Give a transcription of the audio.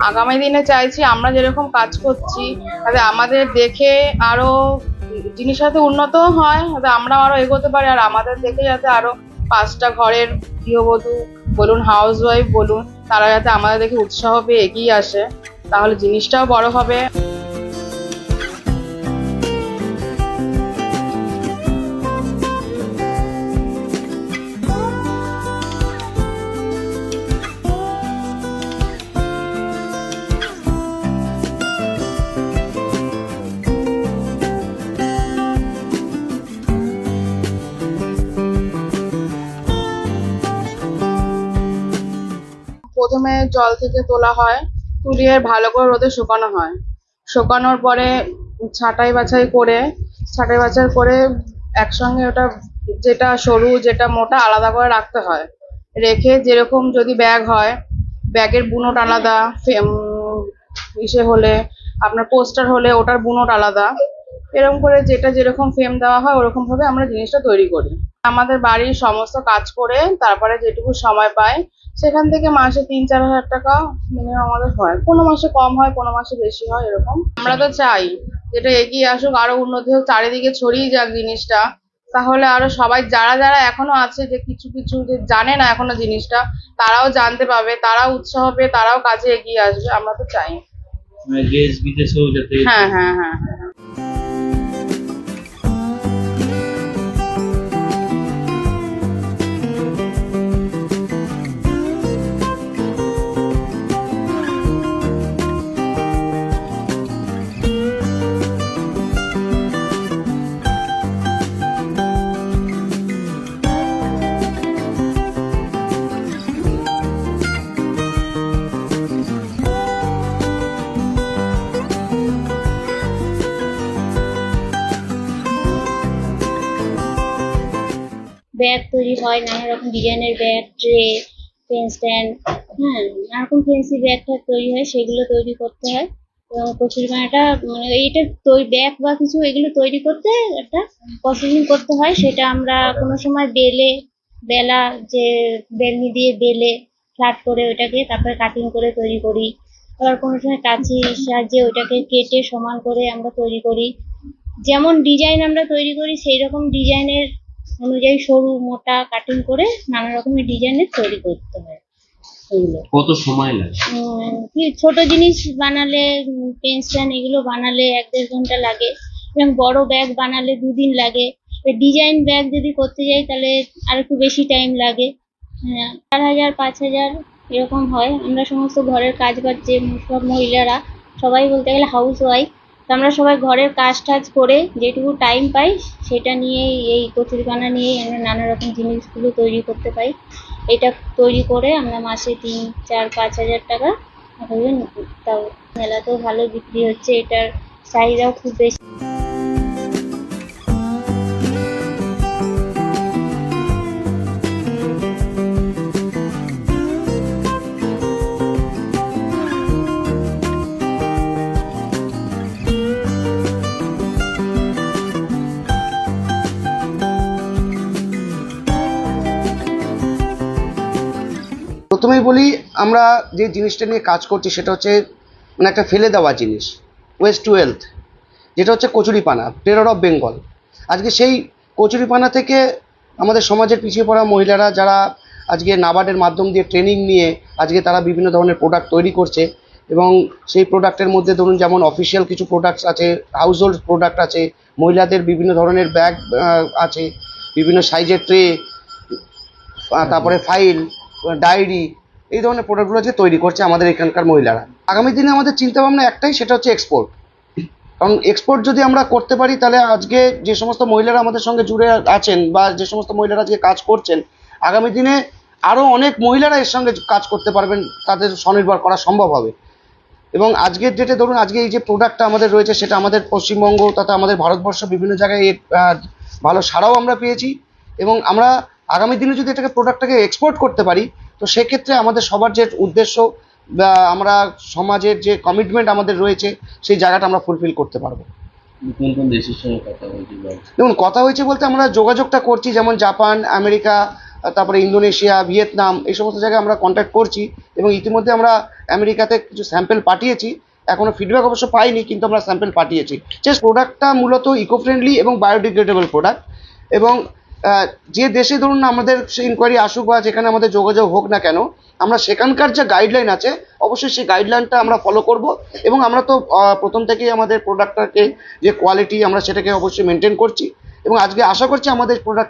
আগামী দিনে চাইছি আমরা যেরকম কাজ করছি তাতে আমাদের দেখে আরো জিনিস যাতে উন্নত হয়, যাতে আমরাও আরো এগোতে পারি, আর আমাদের দেখে যাতে আরো 5টা ঘরের গৃহবধূ বলুন, হাউস ওয়াইফ বলুন, তারা যাতে আমাদের দেখে উৎসাহ পেয়ে এগিয়ে আসে, তাহলে জিনিসটাও বড় হবে। প্রথমে জল থেকে তোলা হয়, তুলিয়ে ভালো করে রোদে শুকানো হয়। শুকানোর পরে ছাঁটাই বাছাই করে একসঙ্গে ওটা যেটা সরু যেটা মোটা আলাদা করে রাখতে হয়। রেখে যেরকম যদি ব্যাগ হয়, ব্যাগের বুনট আলাদা, ইসে হলে আপনার পোস্টার হলে ওটার বুনট আলাদা, এরকম করে যেটা যেরকম ফ্রেম দেওয়া হয় ওরকম ভাবে আমরা জিনিসটা তৈরি করি। আমাদের বাড়ির সমস্ত কাজ করে তারপরে যেটুকু সময় পাই সেখান থেকে মাসে 3-4 হাজার টাকা মিনিমাম আমাদের হয়। কোনো মাসে কম হয়, কোনো মাসে বেশি হয়, এরকম। আমরা তো চাই যেটা এগিয়ে আসুক, আরো উন্নতি হোক, চারিদিকে ছড়িয়ে যাক জিনিসটা, তাহলে আরো সবাই যারা যারা এখনো আছে যে কিছু কিছু যে জানে না এখনো জিনিসটা, তারাও জানতে পাবে, তারাও উৎসাহ পেয়ে তারাও কাজে এগিয়ে আসবে। আমরা তো চাই দেশ বিদেশেও যাতে। হ্যাঁ হ্যাঁ হ্যাঁ। ব্যাগ তৈরি হয়, নানা রকম ডিজাইনের ব্যাগ, ট্রে, পেন স্ট্যান্ড, নানা রকম ফেন্সি ব্যাগ তৈরি হয়, সেগুলো তৈরি করতে হয়। এবং কচুরিপানাটা মানে এইটা ব্যাগ বা কিছু এগুলো তৈরি করতে একটা প্রসেসিং করতে হয়। সেটা আমরা কোনো সময় বেলা যে বেলনি দিয়ে বেলে ফ্ল্যাট করে ওইটাকে তারপরে কাটিং করে তৈরি করি। আবার কোনো সময় কাঁচির সাহায্যে ওইটাকে কেটে সমান করে আমরা তৈরি করি। যেমন ডিজাইন আমরা তৈরি করি সেই রকম ডিজাইনের অনুযায়ী সরু মোটা কাটিং করে নানা রকমের ডিজাইনের তৈরি করতে হয়। কত সময় লাগে? ছোট জিনিস বানালে পেন স্ট্যান্ড এগুলো বানালে 1-1.5 ঘন্টা লাগে, এবং বড় ব্যাগ বানালে 2 দিন লাগে। ডিজাইন ব্যাগ যদি করতে যাই তাহলে আর একটু বেশি টাইম লাগে। 4,000-5,000 এরকম হয়। আমরা সমস্ত ঘরের কাজ যে সব মহিলারা সবাই বলতে গেলে হাউস ওয়াইফ, আমরা সবাই ঘরের কাজ টাজ করে যেটুকু টাইম পাই সেটা নিয়েই এই কচুরিপানা নিয়েই আমরা নানা রকম জিনিসগুলো তৈরি করতে পাই। এটা তৈরি করে আমরা মাসে 3-4-5 হাজার টাকা তাও মেলাতেও ভালো বিক্রি হচ্ছে, এটার চাহিদাও খুব বেশি। প্রথমেই বলি, আমরা যে জিনিসটা নিয়ে কাজ করছি সেটা হচ্ছে মানে একটা ফেলে দেওয়া জিনিস, ওয়েস্ট টু ওয়েলথ, যেটা হচ্ছে কচুরিপানা, টেরর অফ বেঙ্গল। আজকে সেই কচুরিপানা থেকে আমাদের সমাজের পিছিয়ে পড়া মহিলারা যারা আজকে নাবার্ডের মাধ্যম দিয়ে ট্রেনিং নিয়ে আজকে তারা বিভিন্ন ধরনের প্রোডাক্ট তৈরি করছে, এবং সেই প্রোডাক্টের মধ্যে ধরুন যেমন অফিসিয়াল কিছু প্রোডাক্টস আছে, হাউস হোল্ড প্রোডাক্ট আছে, মহিলাদের বিভিন্ন ধরনের ব্যাগ আছে, বিভিন্ন সাইজের ট্রে, তারপরে ফাইল, ডায়েরি, এই ধরনের প্রোডাক্টগুলো যে তৈরি করছে আমাদের এখানকার মহিলারা। আগামী দিনে আমাদের চিন্তাভাবনা একটাই, সেটা হচ্ছে এক্সপোর্ট। কারণ এক্সপোর্ট যদি আমরা করতে পারি তাহলে আজকে যে সমস্ত মহিলারা আমাদের সঙ্গে জুড়ে আছেন বা যে সমস্ত মহিলারা আজকে কাজ করছেন, আগামী দিনে আরও অনেক মহিলারা এর সঙ্গে কাজ করতে পারবেন, তাদের স্বনির্ভর করা সম্ভব হবে। এবং আজকের ডেটে ধরুন আজকে এই যে প্রোডাক্টটা আমাদের রয়েছে সেটা আমাদের পশ্চিমবঙ্গ তথা আমাদের ভারতবর্ষ বিভিন্ন জায়গায় ভালো সাড়াও আমরা পেয়েছি, এবং আমরা আগামী দিনে যদি এটাকে প্রোডাক্টটাকে এক্সপোর্ট করতে পারি তো সেক্ষেত্রে আমাদের সবার যে উদ্দেশ্য বা আমরা সমাজের যে কমিটমেন্ট আমাদের রয়েছে সেই জায়গাটা আমরা ফুলফিল করতে পারবো। কোন কোন দেশের সঙ্গে কথা হয়েছে? দেখুন, কথা হয়েছে বলতে আমরা যোগাযোগটা করছি, যেমন জাপান, আমেরিকা, তারপরে ইন্দোনেশিয়া, ভিয়েতনাম, এই সমস্ত জায়গায় আমরা কন্ট্যাক্ট করছি এবং ইতিমধ্যে আমরা আমেরিকাতে কিছু স্যাম্পেল পাঠিয়েছি। এখনো ফিডব্যাক অবশ্য পাইনি, কিন্তু আমরা স্যাম্পেল পাঠিয়েছি। যে প্রোডাক্টটা মূলত ইকো ফ্রেন্ডলি এবং বায়োডিগ্রেডেবল প্রোডাক্ট, এবং যে দেশে ধরুন না আমাদের সে ইনকোয়ারি আসুক বা যেখানে আমাদের যোগাযোগ হোক না কেন, আমরা সেখানকার যে গাইডলাইন আছে অবশ্যই সেই গাইডলাইনটা আমরা ফলো করব। এবং আমরা তো প্রথম থেকেই আমাদের প্রোডাক্টটাকে যে কোয়ালিটি আমরা সেটাকে অবশ্যই মেনটেন করছি, এবং আজকে আশা করছি আমাদের প্রোডাক্ট